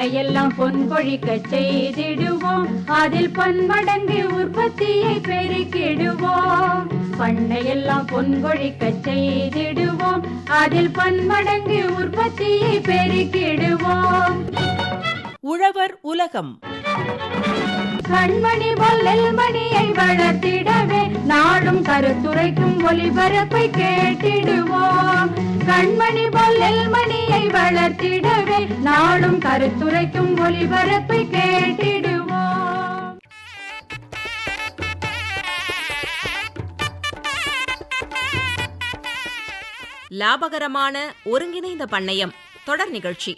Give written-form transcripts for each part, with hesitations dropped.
பண்ணையெல்லாம் பொன் கொழிக்க செய்திடுவோம், அதில் பன்மடங்கு உற்பத்தியை பெருக்கிடுவோம். பண்ணையெல்லாம் பொன் கொழிக்க செய்திடுவோம், அதில் பன்மடங்கு உற்பத்தியை பெருக்கிடுவோம். உழவர் உலகம். கண்மணி பொல்லல் மணியை வளர்த்திடவே நாடும் கருத்துரைக்கும் ஒலிபரப்பை கேட்டிடுவோம். கண்மணி பொல்லல் மணியை வளர்த்திடவே நாடும் கருத்துரைக்கும் ஒலிபரப்பை கேட்டிடுவோம். லாபகரமான ஒருங்கிணைந்த பண்ணையம் தொடர் நிகழ்ச்சி.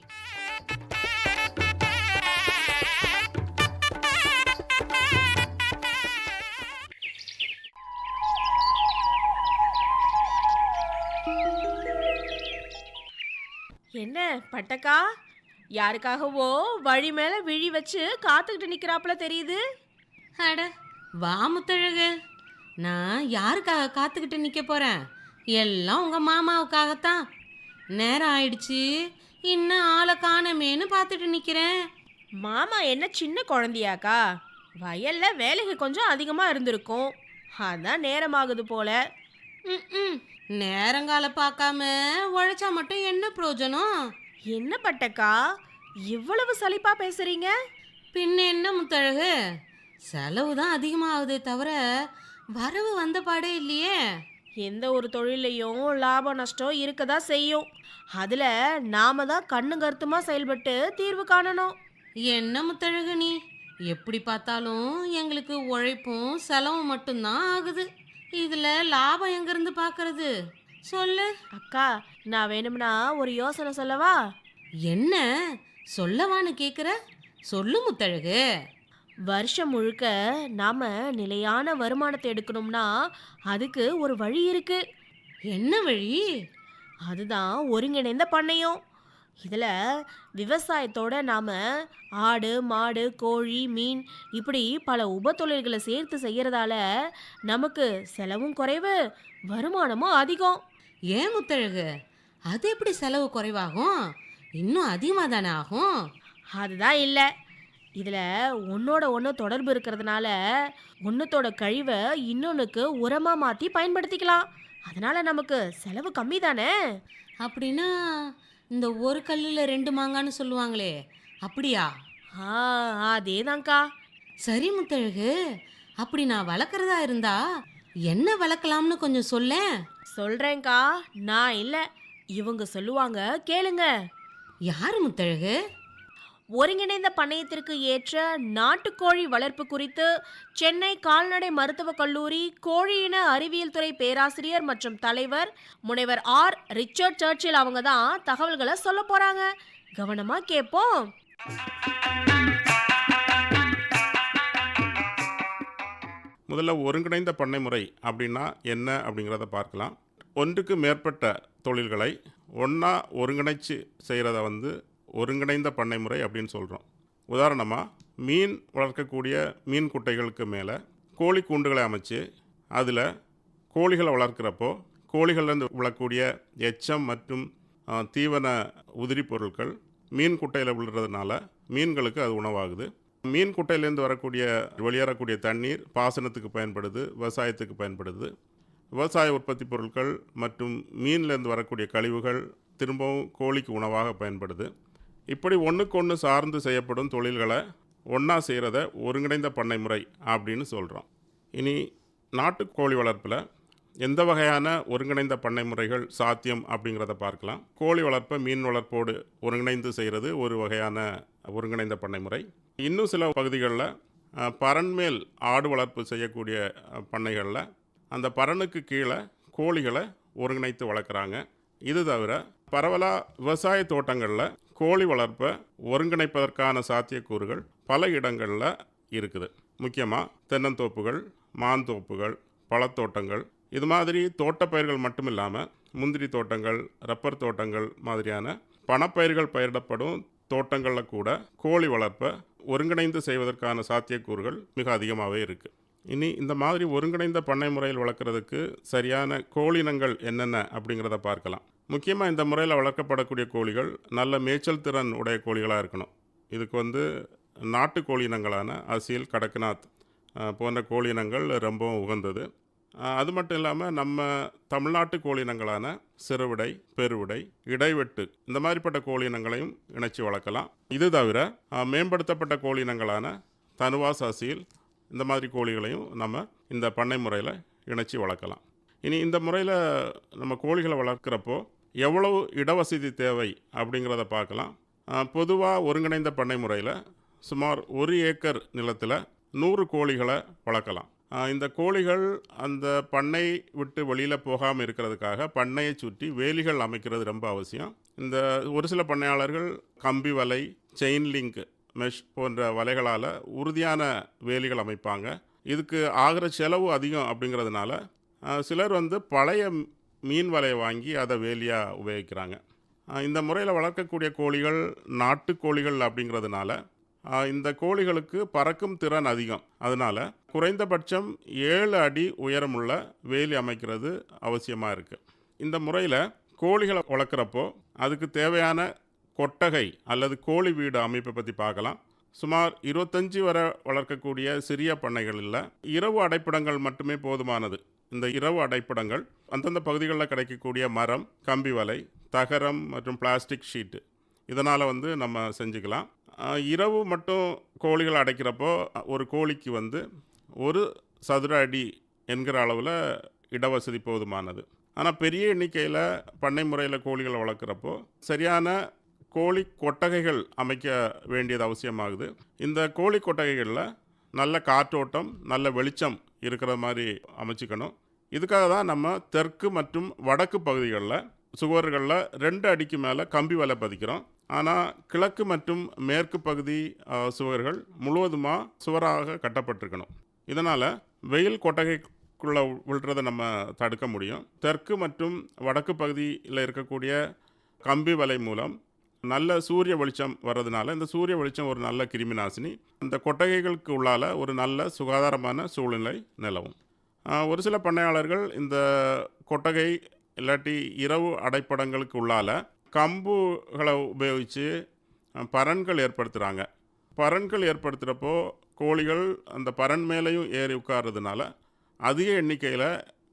என்ன பட்டக்கா, யாருக்காகவோ வழி மேல விழி வச்சு காத்துக்கிட்டு நிக்கிறாப்புல தெரியுது. அட வா முத்தழகு, நான் யாருக்காக காத்துக்கிட்டு நிற்க போகிறேன்? எல்லாம் உங்கள் மாமாவுக்காகத்தான். நேரம் ஆயிடுச்சு, இன்னும் ஆளை காணமேன்னு பார்த்துட்டு நிற்கிறேன். மாமா என்ன சின்ன குழந்தையாக்கா? வயல்ல வேலைக்கு கொஞ்சம் அதிகமாக இருந்திருக்கும், அதான் நேரமாகுது போல. ம் நேரங்கால பார்க்காம உழைச்சா மட்டும் என்ன பிரயோஜனம்? என்ன பட்டக்கா இவ்வளவு சலிப்பா பேசுறீங்க? பின்ன என்ன முத்தழகு, செலவு தான் அதிகமாகுதே தவிர வரவு வந்த பாடே இல்லையே. எந்த ஒரு தொழிலையும் லாபம் நஷ்டம் இருக்கதா செய்யும். அதில் நாம தான் கண்ணு கருத்துமா செயல்பட்டு தீர்வு காணணும். என்ன முத்தழகு நீ, எப்படி பார்த்தாலும் எங்களுக்கு உழைப்பும் செலவும் மட்டும்தான் ஆகுது. இதில் லாபம் எங்கேருந்து பார்க்கறது சொல்லு. அக்கா, நான் வேணும்னா ஒரு யோசனை சொல்லவா? என்ன சொல்லவான்னு கேட்குற? சொல்லு முத்தழகு. வருஷம் முழுக்க நாம நிலையான வருமானத்தை எடுக்கணும்னா அதுக்கு ஒரு வழி இருக்கு. என்ன வழி? அதுதான் ஒருங்கிணைந்த பண்ணையம். இதில் விவசாயத்தோட நாம் ஆடு மாடு கோழி மீன் இப்படி பல உபத்தொழில்களை சேர்த்து செய்கிறதால நமக்கு செலவும் குறைவு, வருமானமும் அதிகம். ஏன் முத்தழகு, அது எப்படி செலவு குறைவாகும்? இன்னும் அதிகமாக தானே ஆகும். அதுதான் இல்லை, இதில் ஒன்றோட ஒன்று தொடர்பு இருக்கிறதுனால ஒன்றுத்தோட கழிவை இன்னொன்றுக்கு உரமாக மாற்றி பயன்படுத்திக்கலாம். அதனால் நமக்கு செலவு கம்மி தானே. அப்படின்னா இந்த ஒரு கல்லில் ரெண்டு மாங்கான்னு சொல்லுவாங்களே, அப்படியா? அதேதான்க்கா. சரி முத்தழகு, அப்படி நான் வளர்க்குறதா இருந்தா என்ன வளர்க்கலாம்னு கொஞ்சம் சொல்லேன். சொல்கிறேன்க்கா, நான் இல்லை, இவங்க சொல்லுவாங்க, கேளுங்க. யார் முத்தழகு? ஒருங்கிணைந்த பண்ணையத்திற்கு ஏற்ற நாட்டுக்கோழி வளர்ப்பு குறித்து சென்னை கால்நடை மருத்துவக் கல்லூரி கோழியின அறிவியல் துறை பேராசிரியர் மற்றும் தலைவர் முனைவர் ஆர் ரிச்சர்ட் சர்ச்சில் அவங்க தான் தகவல்களை சொல்ல போறாங்க. கவனமா கேட்போம். முதல்ல ஒருங்கிணைந்த பண்ணை முறை அப்படின்னா என்ன அப்படிங்கிறத பார்க்கலாம். ஒன்றுக்கு மேற்பட்ட தொழில்களை ஒன்றா ஒருங்கிணைச்சு செய்கிறத ஒருங்கிணைந்த பண்ணை முறை அப்படின்னு சொல்கிறோம். உதாரணமாக மீன் வளர்க்கக்கூடிய மீன் குட்டைகளுக்கு மேலே கோழி கூண்டுகளை அமைச்சு அதில் கோழிகளை வளர்க்குறப்போ கோழிகள்லேருந்து விழக்கூடிய எச்சம் மற்றும் தீவன உதிரி பொருட்கள் மீன் குட்டையில் விழுறதுனால மீன்களுக்கு அது உணவாகுது. மீன் குட்டையிலேருந்து வெளியேறக்கூடிய தண்ணீர் பாசனத்துக்கு பயன்படுது, விவசாயத்துக்கு பயன்படுது. விவசாய உற்பத்தி பொருட்கள் மற்றும் மீன்லேருந்து வரக்கூடிய கழிவுகள் திரும்பவும் கோழிக்கு உணவாக பயன்படுது. இப்படி ஒன்றுக்கு ஒன்று சார்ந்து செய்யப்படும் தொழில்களை ஒன்றா செய்கிறத ஒருங்கிணைந்த பண்ணை முறை அப்படின்னு சொல்கிறோம். இனி நாட்டுக்கோழி வளர்ப்பில் எந்த வகையான ஒருங்கிணைந்த பண்ணை முறைகள் சாத்தியம் அப்படிங்கிறத பார்க்கலாம். கோழி வளர்ப்பை மீன் வளர்ப்போடு ஒருங்கிணைந்து செய்கிறது ஒரு வகையான ஒருங்கிணைந்த பண்ணை முறை. இன்னும் சில பகுதிகளில் பரன்மேல் ஆடு வளர்ப்பு செய்யக்கூடிய பண்ணைகளில் அந்த பரனுக்கு கீழே கோழிகளை ஒருங்கிணைத்து வளர்க்குறாங்க. இது தவிர பரவலாக விவசாய தோட்டங்களில் கோழி வளர்ப்பை ஒருங்கிணைப்பதற்கான சாத்தியக்கூறுகள் பல இடங்களில் இருக்குது. முக்கியமாக தென்னந்தோப்புகள், மாந்தோப்புகள், பழத்தோட்டங்கள், இது மாதிரி தோட்டப்பயிர்கள் மட்டும் இல்லாமல் முந்திரி தோட்டங்கள், ரப்பர் தோட்டங்கள் மாதிரியான பணப்பயிர்கள் பயிரிடப்படும் தோட்டங்களில் கூட கோழி வளர்ப்பை ஒருங்கிணைந்து செய்வதற்கான சாத்தியக்கூறுகள் மிக அதிகமாகவே இருக்குது. இனி இந்த மாதிரி ஒருங்கிணைந்த பண்ணை முறையில் வளர்க்குறதுக்கு சரியான கோழினங்கள் என்னென்ன அப்படிங்கிறத பார்க்கலாம். முக்கியமாக இந்த முறையில் வளர்க்கப்படக்கூடிய கோழிகள் நல்ல மேய்ச்சல் திறன் உடைய கோழிகளாக இருக்கணும். இதுக்கு வந்து நாட்டு கோழியினங்களான அசீல், கடக்நாத் போன்ற கோழியினங்கள் ரொம்பவும் உகந்தது. அது மட்டும் இல்லாமல் நம்ம தமிழ்நாட்டு கோழியினங்களான சிறுவிடை, பெருவிடை, இடைவெட்டு இந்த மாதிரிப்பட்ட கோழியினங்களையும் இணைச்சி வளர்க்கலாம். இது தவிர மேம்படுத்தப்பட்ட கோழியினங்களான தனுவாஸ், அசீல் இந்த மாதிரி கோழிகளையும் நம்ம இந்த பண்ணை முறையில் இணைச்சி வளர்க்கலாம். இனி இந்த முறையில் நம்ம கோழிகளை வளர்க்குறப்போ எவ்வளவு இடவசதி தேவை அப்படிங்கிறத பார்க்கலாம். பொதுவாக ஒருங்கிணைந்த பண்ணை முறையில் சுமார் 1 ஏக்கர் நிலத்தில் 100 கோழிகளை வளர்க்கலாம். இந்த கோழிகள் அந்த பண்ணை விட்டு வெளியில் போகாமல் இருக்கிறதுக்காக பண்ணையை சுற்றி வேலிகள் அமைக்கிறது ரொம்ப அவசியம். இந்த ஒரு சில பண்ணையாளர்கள் கம்பி வலை, செயின் லிங்க், மெஷ் போன்ற வலைகளால் உறுதியான வேலிகள் அமைப்பாங்க. இதுக்கு ஆகிற செலவு அதிகம் அப்படிங்கிறதுனால சிலர் வந்து பழைய மீன் வலையை வாங்கி அதை வேலியாக உபயோகிக்கிறாங்க. இந்த முறையில் வளர்க்கக்கூடிய கோழிகள் நாட்டு கோழிகள் அப்படிங்கிறதுனால இந்த கோழிகளுக்கு பறக்கும் திறன் அதிகம். அதனால் குறைந்தபட்சம் 7 அடி உயரமுள்ள வேலி அமைக்கிறது அவசியமாக இருக்குது. இந்த முறையில் கோழிகளை வளர்க்குறப்போ அதுக்கு தேவையான கொட்டகை அல்லது கோழி வீடு அமைப்பை பற்றி பார்க்கலாம். சுமார் 25 வரை வளர்க்கக்கூடிய சிறிய பண்ணைகளில் இரவு அடைப்பிடங்கள் மட்டுமே போதுமானது. இந்த இரவு அடைப்பிடங்கள் அந்தந்த பகுதிகளில் கிடைக்கக்கூடிய மரம், கம்பி வலை, தகரம் மற்றும் பிளாஸ்டிக் ஷீட்டு இதனால் வந்து நம்ம செஞ்சுக்கலாம். இரவு மட்டும் கோழிகளை அடைக்கிறப்போ ஒரு கோழிக்கு வந்து 1 சதுர அடி என்கிற அளவில் இடவசதி போதுமானது. ஆனால் பெரிய எண்ணிக்கையில் பண்ணை முறையில் கோழிகளை வளர்க்குறப்போ சரியான கோழி கொட்டகைகள் அமைக்க வேண்டியது அவசியமாகுது. இந்த கோழி கொட்டகைகளில் நல்ல காற்றோட்டம், நல்ல வெளிச்சம் இருக்கிற மாதிரி அமைச்சிக்கணும். இதுக்காக தான் நம்ம தெற்கு மற்றும் வடக்கு பகுதிகளில் சுவர்களில் 2 அடிக்கு மேலே கம்பி வலை பதிக்கிறோம். ஆனால் கிழக்கு மற்றும் மேற்கு பகுதி சுவர்கள் முழுவதுமாக சுவராக கட்டப்பட்டிருக்கணும். இதனால் வெயில் கொட்டகைக்குள்ளே விழுறதை நம்ம தடுக்க முடியும். தெற்கு மற்றும் வடக்கு பகுதியில் இருக்கக்கூடிய கம்பி வலை மூலம் நல்ல சூரிய வெளிச்சம் வர்றதுனால இந்த சூரிய வெளிச்சம் ஒரு நல்ல கிருமி நாசினி. இந்த கொட்டகைகளுக்கு உள்ளால் ஒரு நல்ல சுகாதாரமான சூழ்நிலை நிலவும். ஒரு சில பண்ணையாளர்கள் இந்த கொட்டகை இல்லாட்டி இரவு அடைப்படங்களுக்கு உள்ளால் கம்புகளை உபயோகித்து பரன்கள் ஏற்படுத்துகிறாங்க. பரன்கள் ஏற்படுத்துகிறப்போ கோழிகள் அந்த பரன் மேலேயும் ஏறி உட்கார்றதுனால அதிக எண்ணிக்கையில்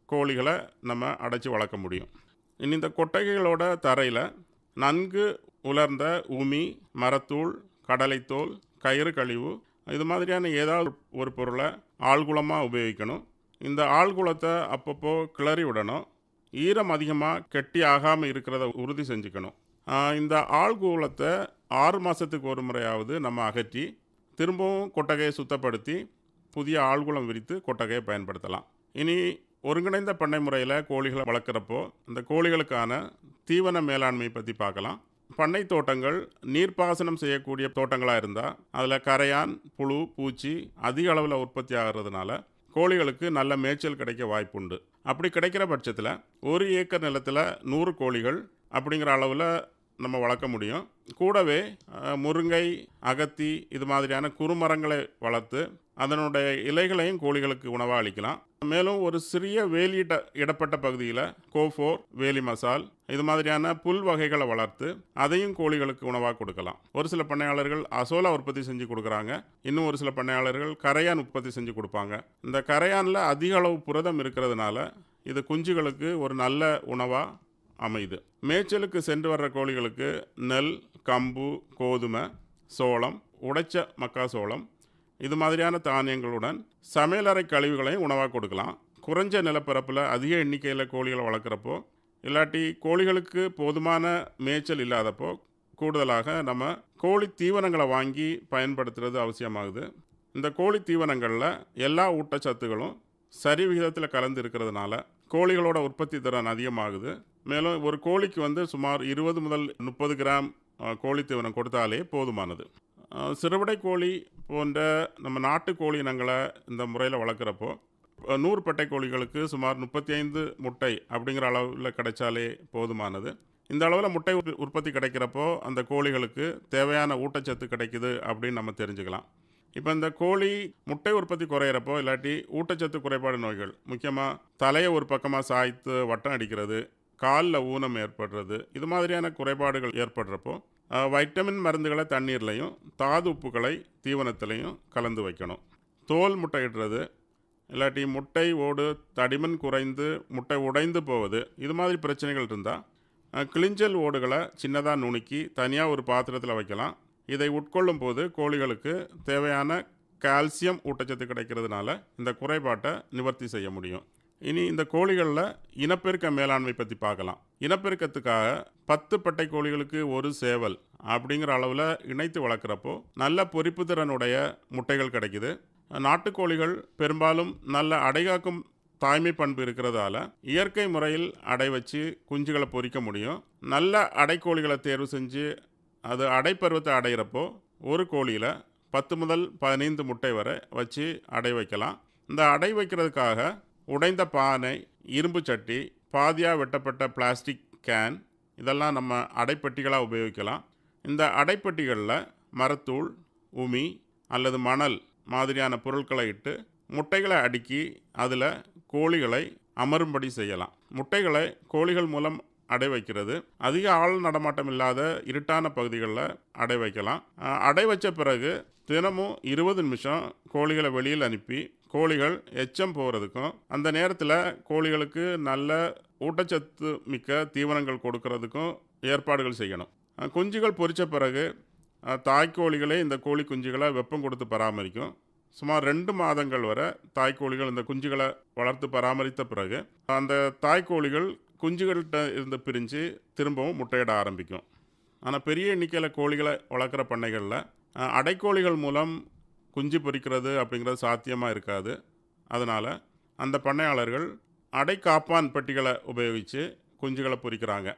கோழிகளை நம்ம அடைச்சி வளர்க்க முடியும். இனி இந்த கொட்டகைகளோட தரையில் நன்கு உலர்ந்த உமி, மரத்தூள், கடலைத்தோல், கயிறு கழிவு இது மாதிரியான ஏதாவது ஒரு பொருளை ஆழ்குளமாக உபயோகிக்கணும். இந்த ஆழ்குளத்தை அப்பப்போ கிளறி விடணும். ஈரம் அதிகமாக கெட்டி ஆகாமல் இருக்கிறத உறுதி செஞ்சுக்கணும். இந்த ஆழ்குளத்தை 6 மாதத்துக்கு ஒரு முறையாவது நம்ம அகற்றி திரும்பவும் கொட்டகையை சுத்தப்படுத்தி புதிய ஆழ்குளம் விரித்து கொட்டகையை பயன்படுத்தலாம். இனி ஒருங்கிணைந்த பண்ணை முறையில் கோழிகளை வளர்க்குறப்போ இந்த கோழிகளுக்கான தீவன மேலாண்மை பற்றி பார்க்கலாம். பண்ணை தோட்டங்கள் நீர்ப்பாசனம் செய்யக்கூடிய தோட்டங்களாக இருந்தால் அதில் கரையான், புழு, பூச்சி அதிக அளவில் உற்பத்தி ஆகிறதுனால கோழிகளுக்கு நல்ல மேய்ச்சல் கிடைக்க வாய்ப்புண்டு. அப்படி கிடைக்கிற பட்சத்தில் 1 ஏக்கர் நிலத்தில் 100 கோழிகள் அப்படிங்கிற அளவில் நம்ம வளர்க்க முடியும். கூடவே முருங்கை, அகத்தி இது மாதிரியான குறுமரங்களை வளர்த்து அதனுடைய இலைகளையும் கோழிகளுக்கு உணவாக அளிக்கலாம். மேலும் ஒரு சிறிய வேலியிட்ட இடப்பட்ட பகுதியில் கோஃபோர், வேலி மசால் இது மாதிரியான புல் வகைகளை வளர்த்து அதையும் கோழிகளுக்கு உணவாக கொடுக்கலாம். ஒரு சில பண்ணையாளர்கள் அசோலா உற்பத்தி செஞ்சு கொடுக்குறாங்க. இன்னும் ஒரு சில பண்ணையாளர்கள் கரையான் உற்பத்தி செஞ்சு கொடுப்பாங்க. இந்த கரையானில் அதிக அளவு புரதம் இருக்கிறதுனால இது குஞ்சுகளுக்கு ஒரு நல்ல உணவாக அமையுது. மேய்ச்சலுக்கு சென்று வர்ற கோழிகளுக்கு நெல், கம்பு, கோதுமை, சோளம், உடைச்ச மக்காசோளம் இது மாதிரியான தானியங்களுடன் சமையலறை கழிவுகளையும் உணவாக கொடுக்கலாம். குறைஞ்ச நிலப்பரப்பில் அதிக எண்ணிக்கையில் கோழிகளை வளர்க்குறப்போ இல்லாட்டி கோழிகளுக்கு போதுமான மேய்ச்சல் இல்லாதப்போ கூடுதலாக நம்ம கோழி தீவனங்களை வாங்கி பயன்படுத்துறது அவசியமாகுது. இந்த கோழி தீவனங்களில் எல்லா ஊட்டச்சத்துகளும் சரி விகிதத்தில் கலந்து இருக்கிறதுனால கோழிகளோட உற்பத்தி திறன் அதிகமாகுது. மேலும் ஒரு கோழிக்கு வந்து சுமார் 20 முதல் 30 கிராம் கோழி தீவனம் கொடுத்தாலே போதுமானது. சிறுவிடை கோழி போன்ற நம்ம நாட்டு கோழி இனங்களை இந்த முறையில் வளர்க்குறப்போ 100 பெட்டை கோழிகளுக்கு சுமார் 35 முட்டை அப்படிங்கிற அளவில் கிடைச்சாலே போதுமானது. இந்த அளவில் முட்டை உற்பத்தி கிடைக்கிறப்போ அந்த கோழிகளுக்கு தேவையான ஊட்டச்சத்து கிடைக்குது அப்படின்னு நம்ம தெரிஞ்சுக்கலாம். இப்போ இந்த கோழி முட்டை உற்பத்தி குறையிறப்போ இல்லாட்டி ஊட்டச்சத்து குறைபாடு நோய்கள், முக்கியமாக தலையை ஒரு பக்கமாக சாய்த்து வட்டம் அடிக்கிறது, காலில் ஊனம் ஏற்படுறது இது மாதிரியான குறைபாடுகள் ஏற்படுறப்போ வைட்டமின் மருந்துகளை தண்ணீர்லையும் தாது உப்புகளை தீவனத்திலையும் கலந்து வைக்கணும். தோல் முட்டையிடுறது இல்லாட்டி முட்டை ஓடு தடிமன் குறைந்து முட்டை உடைந்து போவது இது மாதிரி பிரச்சனைகள் இருந்தால் கிளிஞ்சல் ஓடுகளை சின்னதாக நுணுக்கி தனியாக ஒரு பாத்திரத்தில் வைக்கலாம். இதை உட்கொள்ளும் போது கோழிகளுக்கு தேவையான கால்சியம் ஊட்டச்சத்து கிடைக்கிறதுனால இந்த குறைபாட்டை நிவர்த்தி செய்ய முடியும். இனி இந்த கோழிகளில் இனப்பெருக்க மேலாண்மை பற்றி பார்க்கலாம். இனப்பெருக்கத்துக்காக 10 பட்டை கோழிகளுக்கு ஒரு சேவல் அப்படிங்கிற அளவில் இணைத்து வளர்க்குறப்போ நல்ல பொரிப்பு திறனுடைய முட்டைகள் கிடைக்குது. நாட்டுக்கோழிகள் பெரும்பாலும் நல்ல அடைகாக்கும் தாய்மை பண்பு இருக்கிறதால இயற்கை முறையில் அடை வச்சு குஞ்சுகளை பொரிக்க முடியும். நல்ல அடைக்கோழிகளை தேர்வு செஞ்சு அது அடைப்பருவத்தை அடைகிறப்போ ஒரு கோழியில் 10 முதல் 15 முட்டை வரை வச்சு அடை வைக்கலாம். இந்த அடை வைக்கிறதுக்காக உடைந்த பானை, இரும்பு சட்டி, பாதியாக வெட்டப்பட்ட பிளாஸ்டிக் கேன் இதெல்லாம் நம்ம அடைப்பெட்டிகளாக உபயோகிக்கலாம். இந்த அடைப்பெட்டிகளில் மரத்தூள், உமி அல்லது மணல் மாதிரியான பொருட்களை இட்டு முட்டைகளை அடுக்கி அதில் கோழிகளை அமரும்படி செய்யலாம். முட்டைகளை கோழிகள் மூலம் அடை வைக்கிறது அதிக ஆள் நடமாட்டம் இல்லாத இருட்டான பகுதிகளில் அடை வைக்கலாம். அடை வச்ச பிறகு தினமும் 20 நிமிஷம் கோழிகளை வெளியில் அனுப்பி கோழிகள் எச்சம் போகிறதுக்கும் அந்த நேரத்தில் கோழிகளுக்கு நல்ல ஊட்டச்சத்து மிக்க தீவனங்கள் கொடுக்கறதுக்கும் ஏற்பாடுகள் செய்யணும். குஞ்சுகள் பொரித்த பிறகு தாய்க்கோழிகளே இந்த கோழி குஞ்சுகளை வெப்பம் கொடுத்து பராமரிக்கும். சுமார் 2 மாதங்கள் வரை தாய்க்கோழிகள் இந்த குஞ்சுகளை வளர்த்து பராமரித்த பிறகு அந்த தாய்க்கோழிகள் குஞ்சுகள்கிட்ட இருந்து பிரிஞ்சு திரும்பவும் முட்டையிட ஆரம்பிக்கும். ஆனால் பெரிய எண்ணிக்கையில் கோழிகளை வளர்க்குற பண்ணைகளில் அடைக்கோழிகள் மூலம் குஞ்சு பொரிக்கிறது அப்படிங்கிறது சாத்தியமாக இருக்காது. அதனால் அந்த பண்ணையாளர்கள் அடைக்காப்பான் பெட்டிகளை உபயோகித்து குஞ்சுகளை பொரிக்கிறாங்க.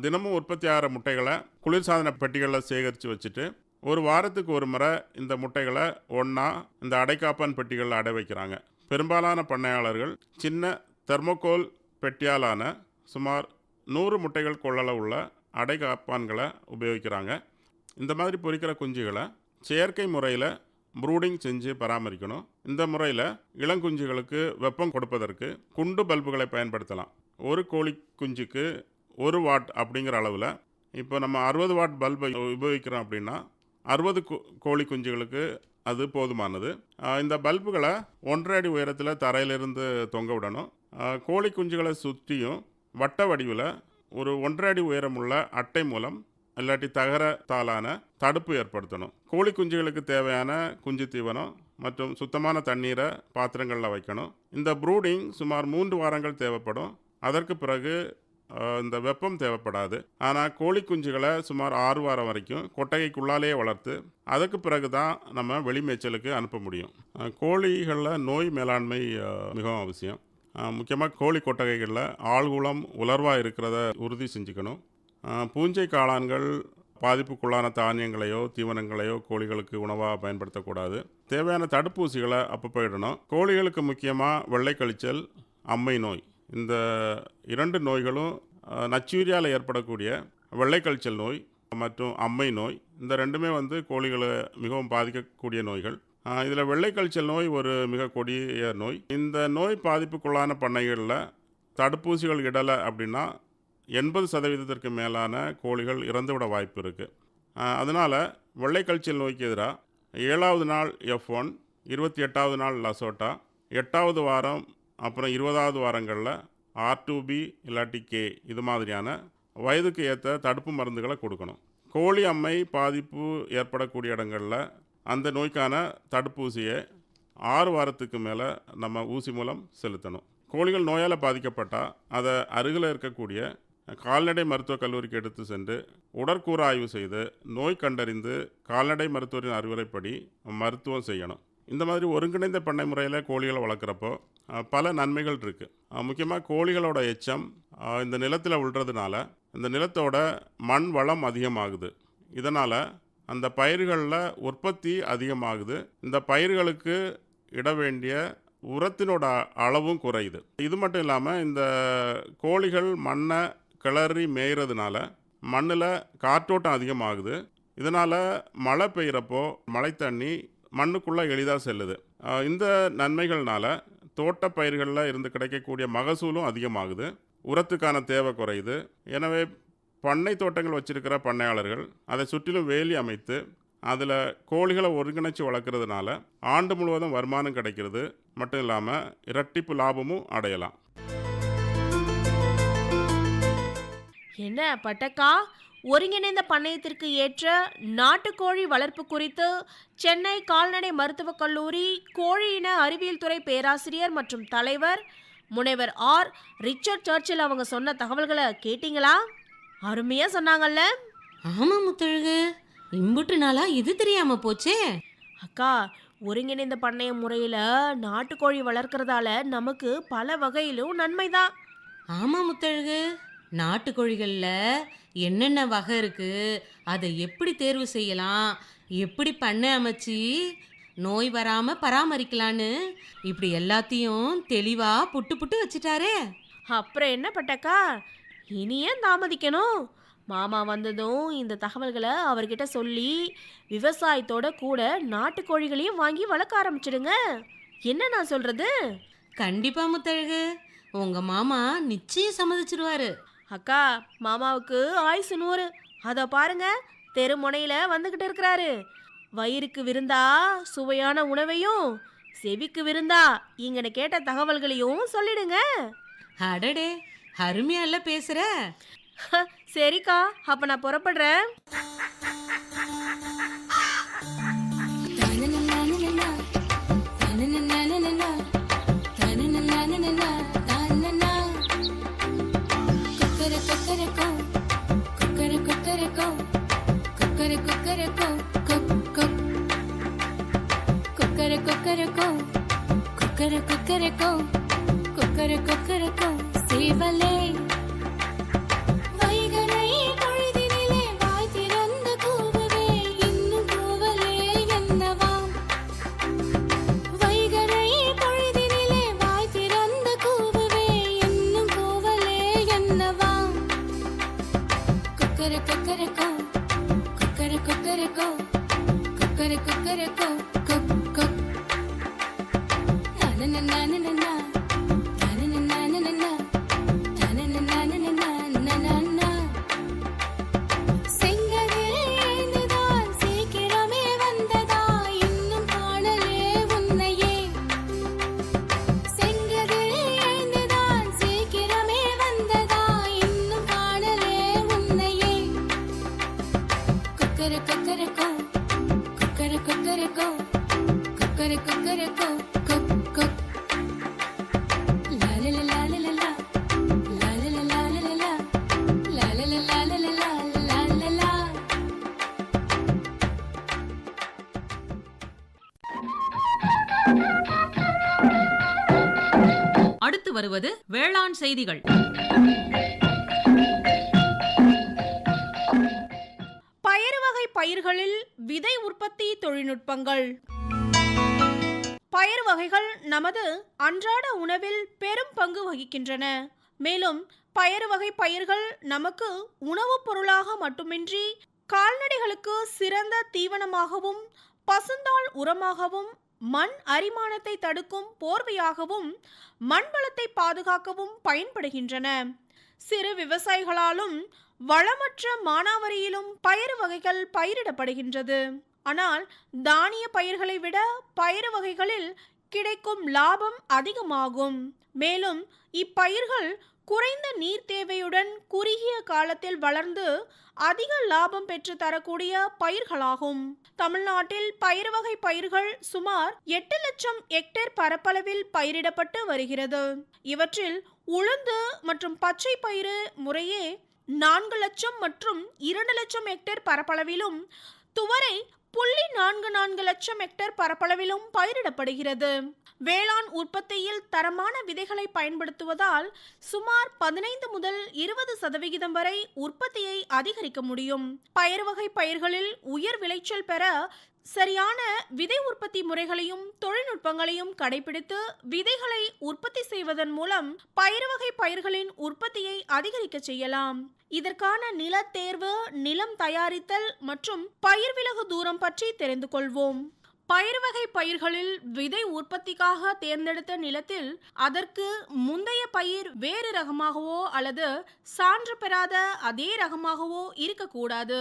தினமும் உற்பத்தி ஆகிற முட்டைகளை குளிர்சாதன பெட்டிகளில் சேகரித்து வச்சுட்டு ஒரு வாரத்துக்கு ஒரு முறை இந்த முட்டைகளை ஒன்றா இந்த அடைக்காப்பான் பெட்டிகளில் அடை வைக்கிறாங்க. பெரும்பாலான பண்ணையாளர்கள் சின்ன தெர்மோகோல் பெட்டியாலான சுமார் 100 முட்டைகள் கொள்ளளவு உள்ள அடைக்காப்பான்களை உபயோகிக்கிறாங்க. இந்த மாதிரி பொரிக்கிற குஞ்சுகளை செயற்கை முறையில் ப்ரூடிங் செஞ்சு பராமரிக்கணும். இந்த முறையில் இளங்குஞ்சுகளுக்கு வெப்பம் கொடுப்பதற்கு குண்டு பல்புகளை பயன்படுத்தலாம். ஒரு கோழி குஞ்சுக்கு 1 வாட் அப்படிங்கிற அளவில் இப்போ நம்ம 60 வாட் பல்பை உபயோகிக்கிறோம் அப்படின்னா 60 கோழி குஞ்சுகளுக்கு அது போதுமானது. இந்த பல்புகளை 1.5 அடி உயரத்தில் தரையிலிருந்து தொங்க விடணும். கோழி குஞ்சுகளை சுற்றியும் வட்ட வடிவில் ஒரு 1.5 அடி உயரமுள்ள அட்டை மூலம் இல்லாட்டி தகரத்தாலான தடுப்பு ஏற்படுத்தணும். கோழி குஞ்சுகளுக்கு தேவையான குஞ்சு தீவனம் மற்றும் சுத்தமான தண்ணீரை பாத்திரங்களில் வைக்கணும். இந்த ப்ரூடிங் சுமார் 3 வாரங்கள் தேவைப்படும். அதற்கு பிறகு இந்த வெப்பம் தேவைப்படாது. ஆனால் கோழி குஞ்சுகளை சுமார் 6 வாரம் வரைக்கும் கொட்டகைக்குள்ளாலேயே வளர்த்து அதுக்கு பிறகு தான் நம்ம வெளிமேய்ச்சலுக்கு அனுப்ப முடியும். கோழிகளில் நோய் மேலாண்மை மிகவும் அவசியம். முக்கியமாக கோழி கொட்டகைகளில் ஆழ்குளம் உலர்வாக இருக்கிறத உறுதி செஞ்சுக்கணும். பூஞ்சை காளான்கள் பாதிப்புக்குள்ளான தானியங்களையோ தீவனங்களையோ கோழிகளுக்கு உணவாக பயன்படுத்தக்கூடாது. தேவையான தடுப்பூசிகளை அப்பப்போ இடணும். கோழிகளுக்கு முக்கியமாக வெள்ளை கழிச்சல், அம்மை நோய் இந்த 2 நோய்களும் நச்சூரியால் ஏற்படக்கூடிய வெள்ளை கழிச்சல் நோய் மற்றும் அம்மை நோய் இந்த 2மே கோழிகளை மிகவும் பாதிக்கக்கூடிய நோய்கள். இதில் வெள்ளை கழிச்சல் நோய் ஒரு மிக கொடிய நோய். இந்த நோய் பாதிப்புக்குள்ளான பண்ணைகளில் தடுப்பூசிகள் இடலை அப்படின்னா 80% மேலான கோழிகள் இறந்துவிட வாய்ப்பு இருக்குது. அதனால் வெள்ளை கழிச்சல் நோய்க்கு எதிராக 7வது நாள் F1, 28வது நாள் லசோட்டா, 8வது வாரம் அப்புறம் 20வது வாரங்களில் R2B இல்லாட்டி K இது மாதிரியான வயதுக்கு ஏற்ற தடுப்பு மருந்துகளை கொடுக்கணும். கோழி அம்மை பாதிப்பு ஏற்படக்கூடிய இடங்களில் அந்த நோய்க்கான தடுப்பூசியை 6 வாரத்துக்கு மேலே நம்ம ஊசி மூலம் செலுத்தணும். கோழிகள் நோயால் பாதிக்கப்பட்டால் அதை அருகில் இருக்கக்கூடிய கால்நடை மருத்துவக் கல்லூரிக்கு எடுத்து சென்று உடற்கூறு ஆய்வு செய்து நோய் கண்டறிந்து கால்நடை மருத்துவரின் அறிவுரைப்படி மருத்துவம் செய்யணும். இந்த மாதிரி ஒருங்கிணைந்த பண்ணை முறையில் கோழிகளை வளர்க்குறப்போ பல நன்மைகள் இருக்குது. முக்கியமாக கோழிகளோட எச்சம் இந்த நிலத்தில் விழுறதுனால இந்த நிலத்தோட மண் வளம் அதிகமாகுது. இதனால் அந்த பயிர்களில் உற்பத்தி அதிகமாகுது. இந்த பயிர்களுக்கு இட வேண்டிய உரத்தினோட அளவும் குறையுது. இது மட்டும் இல்லாமல் இந்த கோழிகள் மண்ணை கிளறி மேய்கிறதுனால மண்ணில் காற்றோட்டம் அதிகமாகுது. இதனால் மழை பெய்கிறப்போ மழை தண்ணி மண்ணுக்குள்ளே எளிதாக செல்லுது. இந்த நன்மைகள்னால தோட்ட பயிர்களில் இருந்து கிடைக்கக்கூடிய மகசூலும் அதிகமாகுது. உரத்துக்கான தேவை குறையுது. எனவே பண்ணை தோட்டங்கள் வச்சிருக்கிற பண்ணையாளர்கள் அதை சுற்றிலும் வேலி அமைத்து அதில் கோழிகளை ஒருங்கிணைச்சு வளர்க்குறதுனால ஆண்டு முழுவதும் வருமானம் கிடைக்கிறது மட்டும் இல்லாமல் இரட்டிப்பு லாபமும் அடையலாம். என்ன பட்டக்கா, ஒருங்கிணைந்த பண்ணையத்திற்கு ஏற்ற நாட்டுக்கோழி வளர்ப்பு குறித்து சென்னை கால்நடை மருத்துவக் கல்லூரி கோழியின அறிவியல் துறை பேராசிரியர் மற்றும் தலைவர் முனைவர் ஆர் ரிச்சர்ட் சர்ச்சில் அவங்க சொன்ன தகவல்களை கேட்டிங்களா? அருமையா சொன்னாங்கல்ல. ஆமா முத்தழகு, இம்புட்டு நாளா இது தெரியாம போச்சே. அக்கா, ஒருங்கிணைந்த பண்ணைய முறையில் நாட்டுக்கோழி வளர்க்கறதால நமக்கு பல வகையிலும் நன்மைதான். ஆமா முத்தழகு, நாட்டுக்கோழிகளில் என்னென்ன வகை இருக்கு, அதை எப்படி தேர்வு செய்யலாம், எப்படி பண்ணை அமைச்சு நோய் வராம பராமரிக்கலான்னு இப்படி எல்லாத்தையும் தெளிவா புட்டு புட்டு வச்சிட்டாரே. அப்புறம் என்ன பட்டக்கா, இனி ஏன் தாமதிக்கணும்? மாமா வந்ததும் இந்த தகவல்களை அவர்கிட்ட சொல்லி விவசாயத்தோட கூட நாட்டுக்கோழிகளையும் வாங்கி வளர்க்க ஆரம்பிச்சிடுங்க. என்ன நான் சொல்றது? கண்டிப்பா முத்தழகு, உங்க மாமா நிச்சயம் சம்மதிச்சிருவாரு. அக்கா, மாமாவுக்கு ஆயுசு 100. அதை பாருங்க, தெருமுனையில வந்துகிட்டு இருக்கிறாரு. வயிறுக்கு விருந்தா சுவையான உணவையும், செவிக்கு விருந்தா இங்கன கேட்ட தகவல்களையும் சொல்லிடுங்க. அடடே, அருமையா இல்ல பேசுற. சரிக்கா, அப்ப நான் புறப்படுறேன். சேவலே அடுத்து வருவது வேளாண் செய்திகள். பயறு வகை பயிர்களில் விதை உற்பத்தி தொழில்நுட்பங்கள். பயறு வகைகள் நமது அன்றாட உணவில் பெரும் பங்கு வகிக்கின்றன. மேலும் பயறு வகை பயிர்கள் நமக்கு உணவுப் பொருளாக மட்டுமின்றி கால்நடைகளுக்கு சிறந்த தீவனமாகவும், பசுந்தாள் உரமாகவும், மண் அரிமானத்தை தடுக்கும் போர்வையாகவும், மண் வளத்தை பாதுகாக்கவும் பயன்படுகின்றன. சிறு விவசாயிகளாலும் வளமற்ற மானாவரியிலும் பயறு வகைகள் பயிரிடப்படுகின்றது. ஆனால் தானிய பயிர்களை விட பயறு வகைகளில் கிடைக்கும் லாபம் அதிகமாகும். மேலும் இப்பயிர்கள் குறைந்த நீர் தேவையுடன் குறுகிய காலத்தில் வளர்ந்து அதிக லாபம் பெற்று தரக்கூடிய பயிர்களாகும். தமிழ்நாட்டில் பயறு வகை பயிர்கள் சுமார் 8 லட்சம் ஹெக்டேர் பரப்பளவில் பயிரிடப்பட்டு வருகிறது. இவற்றில் உளுந்து மற்றும் பச்சை பயிறு முறையே 4 லட்சம் மற்றும் 2 லட்சம் ஹெக்டேர் பரப்பளவிலும், துவரை 0.44 லட்சம் ஹெக்டேர் பரப்பளவிலும் பயிரிடப்படுகிறது. வேளாண் உற்பத்தியில் தரமான விதைகளை பயன்படுத்துவதால் சுமார் 15 முதல் 20% வரை உற்பத்தியை அதிகரிக்க முடியும். பயறு வகை பயிர்களில் உயர் விளைச்சல் பெற சரியான விதை உற்பத்தி முறைகளையும் தொழில்நுட்பங்களையும் கடைபிடித்து விதைகளை உற்பத்தி செய்வதன் மூலம் பயறு வகை பயிர்களின் உற்பத்தியை அதிகரிக்க செய்யலாம். இதற்கான நில தேர்வு, நிலம் தயாரித்தல் மற்றும் பயிர் விலகு தூரம் பற்றி தெரிந்து கொள்வோம். பயிர் வகை பயிர்களில் விதை உற்பத்திக்காக தேர்ந்தெடுத்த நிலத்தில் அதற்கு முந்தைய பயிர் வேறு ரகமாகவோ அல்லது சான்று பெறாத அதே ரகமாகவோ இருக்கக்கூடாது.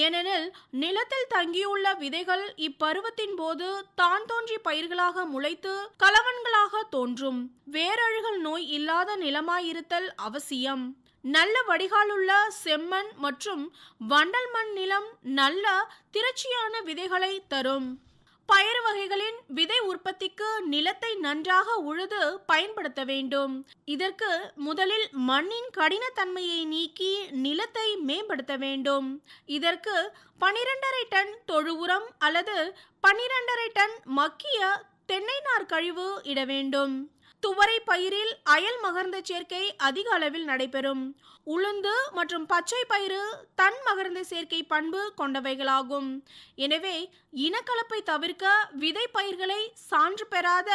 ஏனெனில் நிலத்தில் தங்கியுள்ள விதைகள் இப்பருவத்தின் போது தான் தோன்றி பயிர்களாக முளைத்து கலவன்களாக தோன்றும். வேரழுகல் நோய் இல்லாத நிலமாயிருத்தல் அவசியம். நல்ல வடிகாலுள்ள செம்மண் மற்றும் வண்டல் மண் நிலம் நல்ல திரட்சியான விதைகளை தரும். பயிர் வகைகளின் விதை உற்பத்திக்கு நிலத்தை நன்றாக உழுது பயன்படுத்த வேண்டும். இதற்கு முதலில் மண்ணின் கடினத்தன்மையை நீக்கி நிலத்தை மேம்படுத்த வேண்டும். இதற்கு 12.5 டன் தொழு உரம் அல்லது 12.5 டன் மக்கிய தென்னை நார் கழிவு இட வேண்டும். துவரை பயிரில் அயல் மகர்ந்த சேர்க்கை அதிக அளவில் நடைபெறும். உளுந்து மற்றும் பச்சை பயிறு தன் மகர்ந்த சேர்க்கை பண்பு கொண்டவைகளாகும். எனவே இனக்கலப்பை தவிர்க்க விதை பயிர்களை சான்று பெறாத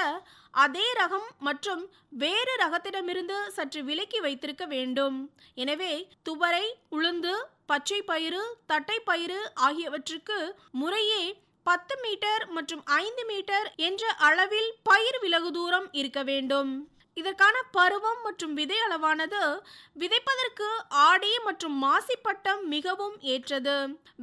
அதே ரகம் மற்றும் வேறு ரகத்திடமிருந்து சற்று விலக்கி வைத்திருக்க வேண்டும். எனவே துவரை, உளுந்து, பச்சை பயிறு, தட்டை பயிறு ஆகியவற்றுக்கு முறையே 10 மீட்டர் மற்றும் 5 மீட்டர் என்ற அளவில் பயிர் விலகு தூரம் இருக்க வேண்டும். இதற்கான பருவம் மற்றும் விதை அளவானது விதைப்பதற்கு ஆடி மற்றும் மாசி பட்டம் மிகவும் ஏற்றது.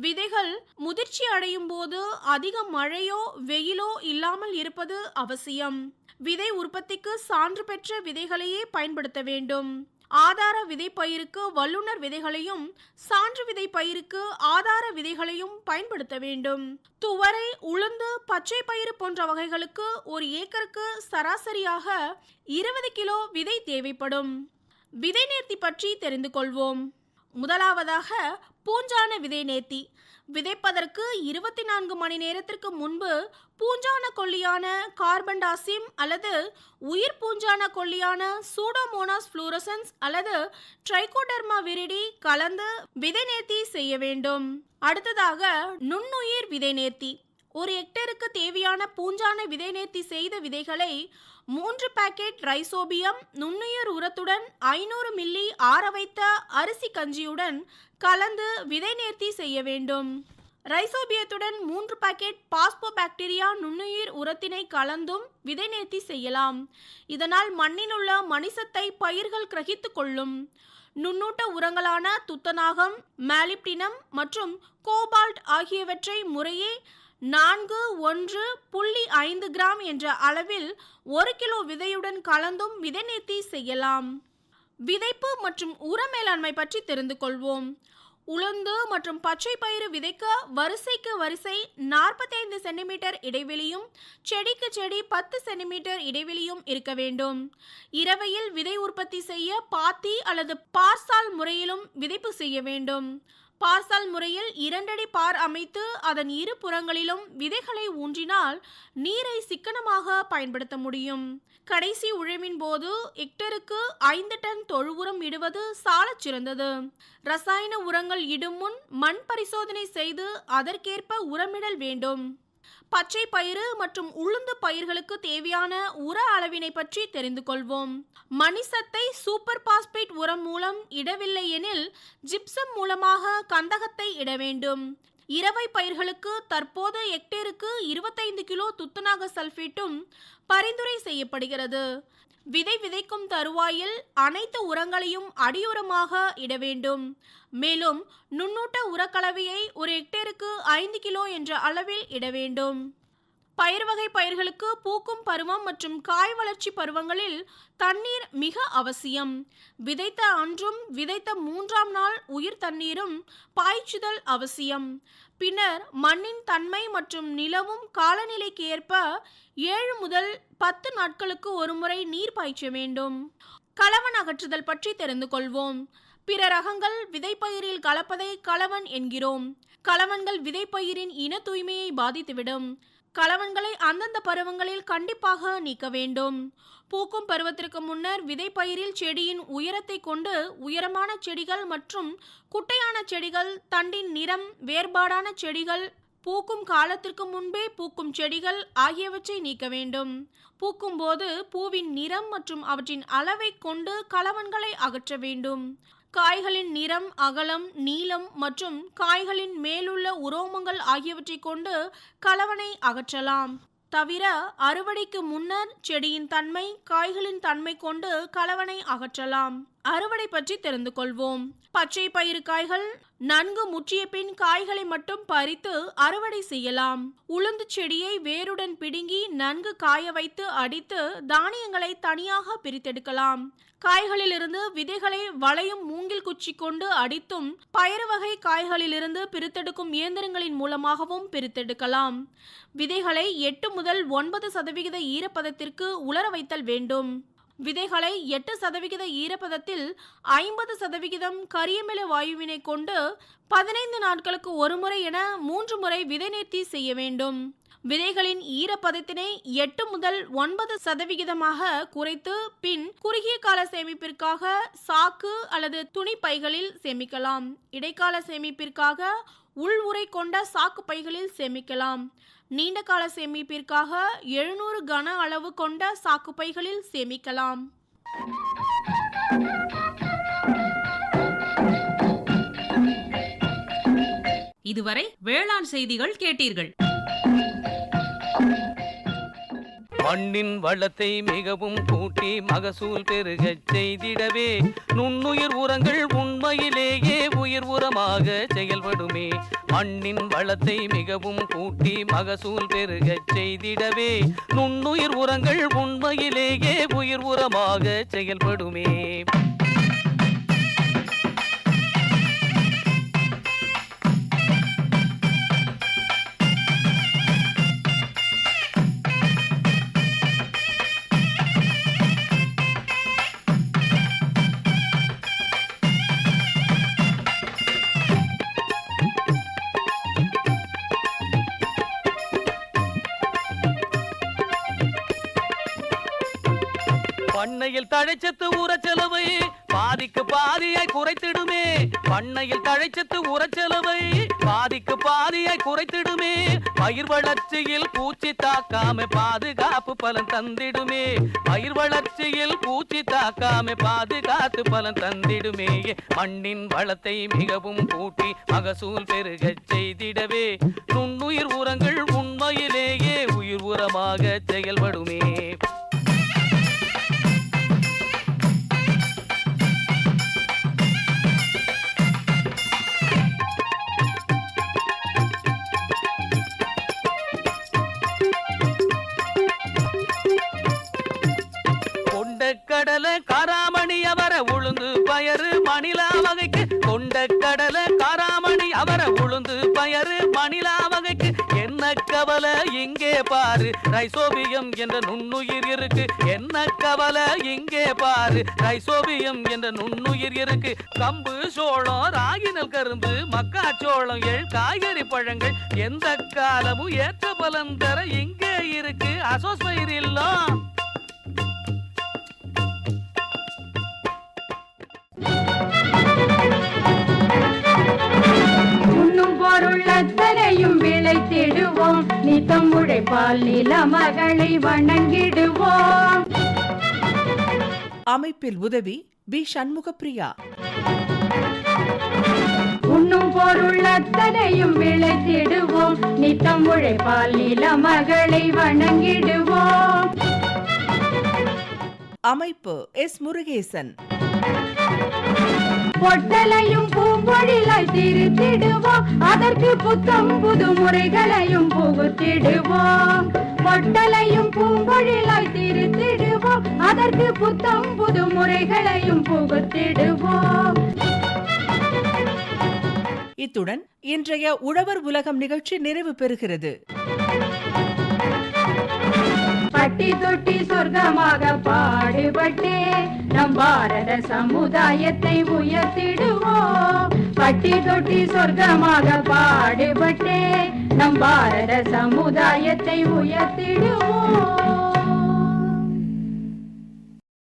விதைகள் முதிர்ச்சி அடையும் போது அதிக மழையோ வெயிலோ இல்லாமல் இருப்பது அவசியம். விதை உற்பத்திக்கு சான்று பெற்ற விதைகளையே பயன்படுத்த வேண்டும். ஆதார விதை பயிருக்கு வல்லுநர் விதைகளையும் சான்று விதை பயிருக்கு ஆதார விதைகளையும் பயன்படுத்த வேண்டும். துவரை, உளுந்து, பச்சை பயிறு போன்ற வகைகளுக்கு ஒரு ஏக்கருக்கு சராசரியாக 20 கிலோ விதை தேவைப்படும். விதை நேர்த்தி பற்றி தெரிந்து கொள்வோம். முதலாவதாக பூஞ்சான விதை நேர்த்தி. விதைப்பதற்கு 24 மணி நேரத்திற்கு முன்பு பூஞ்சான கொல்லியான கார்பன்டாசிம் அல்லது உயிர் பூஞ்சான கொல்லியான சூடோமோனாஸ் ஃப்ளூரசன்ஸ் அல்லது ட்ரைகோடர்மா விரிடி கலந்து விதை நேர்த்தி செய்ய வேண்டும். அடுத்ததாக நுண்ணுயிர் விதை நேர்த்தி. ஒரு ஹெக்டேருக்கு தேவையான பூஞ்சான விதை நேர்த்தி செய்த விதைகளை 3 பாக்கெட் ரைசோபியம் நுண்ணுயிர் உரத்துடன் 500 மில்லி ஆற வைத்த அரிசி கஞ்சியுடன் கலந்து விதை நேர்த்தி செய்ய வேண்டும். ரைசோபியத்துடன் 3 பாக்கெட் பாஸ்போபாக்டீரியா நுண்ணுயிர் உரத்தினை கலந்தும் விதை நேர்த்தி செய்யலாம். இதனால் மண்ணில் உள்ள மணிசத்தை பயிர்கள் கிரகித்து கொள்ளும். நுண்ணூட்ட உரங்களான துத்தநாகம், மாலிப்டினம் மற்றும் கோபால்ட் ஆகியவற்றை முறையே 4.1.5 கிராம் என்ற அளவில் 1 கிலோ விதையுடன் கலந்தும் விதை நேர்த்தி செய்யலாம். விதைப்பு மற்றும் உர மேலாண்மை பற்றி தெரிந்து கொள்வோம். உளுந்து மற்றும் பச்சை பயிறு விதைக்க வரிசைக்கு வரிசை 45 சென்டிமீட்டர் இடைவெளியும் செடிக்கு செடி 10 சென்டிமீட்டர் இடைவெளியும் இருக்க வேண்டும். இரவையில் விதை உற்பத்தி செய்ய பாத்தி அல்லது பார்சால் முறையிலும் விதைப்பு செய்ய வேண்டும். பார்சால் முறையில் 2 அடி பார் அமைத்து அதன் இரு புறங்களிலும் விதைகளை ஊன்றினால் நீரை சிக்கனமாக பயன்படுத்த முடியும். கடைசி உழவின் போது ஹெக்டருக்கு 5 டன் தொழு உரம் இடுவது சாலச் சிறந்தது. ரசாயன உரங்கள் இடும் முன் மண் பரிசோதனை செய்து அதற்கேற்ப உரமிடல் வேண்டும். பச்சை பயிறு மற்றும் உளுந்து பயிர்களுக்கு தேவையான உர அளவினை பற்றி தெரிந்து கொள்வோம். மணிசத்தை சூப்பர் பாஸ்பேட் உரம் மூலம் இடவில்லை எனில் ஜிப்சம் மூலமாக கந்தகத்தை இட வேண்டும். இரவை பயிர்களுக்கு தற்போது ஹெக்டேருக்கு 25 கிலோ துத்தநாக சல்பேட்டும் பரிந்துரை செய்யப்படுகிறது. விதை விதைக்கும் தருவாயில் அனைத்து உரங்களையும் அடியுரமாக இட வேண்டும். மேலும் நுண்ணூட்ட உரக்கலவையை ஒரு ஹெக்டேருக்கு 5 கிலோ என்ற அளவில் இட வேண்டும். பயிர் வகை பயிர்களுக்கு பூக்கும் பருவம் மற்றும் காய் வளர்ச்சி பருவங்களில் தண்ணீர் மிக அவசியம். விதைத்த அன்றும் விதைத்த 3ஆம் நாள் உயிர் தண்ணீரும் பாய்ச்சுதல் அவசியம். பின்னர் மண்ணின் தன்மை மற்றும் நிலவும் காலநிலைக்கு ஏற்ப 7 முதல் 10 நாட்களுக்கு ஒருமுறை நீர் பாய்ச்ச வேண்டும். களவன் அகற்றுதல் பற்றி தெரிந்து கொள்வோம். பிற ரகங்கள் விதைப்பயிரில் கலப்பதை களவன் என்கிறோம். களவன்கள் விதைப்பயிரின் இன தூய்மையை பாதித்துவிடும். களவன்களை அந்தந்த பருவங்களில் கண்டிப்பாக நீக்க வேண்டும். பூக்கும் பருவத்திற்கு முன்னர் விதைப்பயிரில் செடியின் உயரத்தை கொண்டு உயரமான செடிகள் மற்றும் குட்டையான செடிகள், தண்டின் நிறம் வேறுபாடான செடிகள், பூக்கும் காலத்திற்கு முன்பே பூக்கும் செடிகள் ஆகியவற்றை நீக்க வேண்டும். பூக்கும் போது பூவின் நிறம் மற்றும் அவற்றின் அளவை கொண்டு களவன்களை அகற்ற வேண்டும். காய்களின் நிறம், அகலம், நீளம் மற்றும் காய்களின் மேலுள்ள உரோமங்கள் ஆகியவற்றை கொண்டு கலவனை அகற்றலாம். தவிர அறுவடைக்கு முன்னர் செடியின் தன்மை, காய்களின் தன்மை கொண்டு கலவனை அகற்றலாம். அறுவடை பற்றி தெரிந்து கொள்வோம். பச்சை பயிறு காய்கள் நன்கு முற்றிய பின் காய்களை மட்டும் பறித்து அறுவடை செய்யலாம். உளுந்து செடியை வேருடன் பிடுங்கி நன்கு காய வைத்து அடித்து தானியங்களை தனியாக பிரித்தெடுக்கலாம். காய்களிலிருந்து விதைகளை வளையும் மூங்கில் குச்சி கொண்டு அடித்தும் பயறு வகை காய்களிலிருந்து பிரித்தெடுக்கும் இயந்திரங்களின் மூலமாகவும் பிரித்தெடுக்கலாம். விதைகளை 8 முதல் 9% ஈரப்பதத்திற்கு உலர வைத்தல் வேண்டும். விதைகளை 8% ஈரப்பதத்தில் 50% கரியமில வாயுவினை கொண்டு 15 நாட்களுக்கு ஒரு முறை என 3 முறை விதை நேர்த்தி செய்ய வேண்டும். விதைகளின் ஈரப்பதத்தினை 8 முதல் 9% குறைத்து பின் குறுகிய கால சேமிப்பிற்காக சாக்கு அல்லது துணி பைகளில் சேமிக்கலாம். இடைக்கால சேமிப்பிற்காக உள் உறை கொண்ட சாக்கு பைகளில் சேமிக்கலாம். நீண்ட கால சேமிப்பிற்காக 700 கன அளவு கொண்ட சாக்கு பைகளில் சேமிக்கலாம். இதுவரை வேளாண் செய்திகள் கேட்டீர்கள். மண்ணின் வளத்தை மிகவும் கூட்டி மகசூல் பெருகச் செய்திடவே நுண்ணுயிர் உரங்கள் உண்மையிலேயே உயிர் உரமாக செயல்படுமே. மண்ணின் வளத்தை மிகவும் கூட்டி மகசூல் பெருகச் செய்திடவே நுண்ணுயிர் உரங்கள் உண்மையிலேயே உயிர் உரமாக செயல்படுமே. பண்ணையில் தழைச்சத்து உரச்செலவை பாதிக்கு பாதியாய் குறைத்திடுமே. பண்ணையில் தழைச்சத்து உரச்செலவை பாதிக்கு பாதியாய் குறைத்திடுமே. பயிர் வளர்ச்சியில் பூச்சி தாக்காம பாதுகாப்பு பலன் தந்திடுமே. பயிர் வளர்ச்சியில் பூச்சி தாக்காம பாதுகாத்து பலன் தந்திடுமே. மண்ணின் வளத்தை மிகவும் கூட்டி மகசூல் பெருகச் செய்திடவே நுண்ணுயிர் உரங்கள் உண்மையிலேயே உயிர் உரமாக செயல்படுமே. கடலை காராமணி அவர உளுந்து பயறு மணிலா வகைக்கு கொண்ட கடலை காராமணி அவர உளுந்து பயறு மணிலா வகைக்கு என்ன கவலை இங்கே பாரு ரைசோபியம் என்ற நுண்ணுயிர் இருக்கு. என்ன கவலை இங்கே பாரு ரைசோபியம் என்ற நுண்ணுயிர் இருக்கு. கம்பு, சோளம், ராகி, நெல், கரும்பு, மக்காச்சோளம், எள், காய்கறி, பழங்கள் எந்த காலமும் ஏற்ற பலன் தர இங்கே இருக்கு. அசோஸ்பயிர் இல்லம் பொருளத்தனையும் விளைத்திடுவோம். நித்தம் உழைப்பால் நில மகளை வணங்கிடுவோம். அமைப்பில் உதவி பி. சண்முகப்பிரியா. உண்ணும் பொருளத்தனையும் விளைத்திடுவோம். நித்தம் உழைப்பால் நில மகளை வணங்கிடுவோம். அமைப்பு எஸ். முருகேசன். பொட்டலையும் பூம்பொழிலாய் திருத்திடுவோம். அதற்கு புத்தம் புது முறைகளையும் புகுத்திடுவோம். பொட்டலையும் பூம்பொழிலாய் திருத்திடுவோம். அதற்கு புத்தம் புது முறைகளையும் புகுத்திடுவோம். இத்துடன் இன்றைய உழவர் உலகம் நிகழ்ச்சி நிறைவு பெறுகிறது. பட்டி தொட்டி சொர்க்கமாக பாடுபட்டே நம் பாரத சமுதாயத்தை உயர்த்திடுவோம். பட்டி தொட்டி சொர்க்கமாக பாடுபட்டே நம் பாரத சமுதாயத்தை உயர்த்திடுவோம்.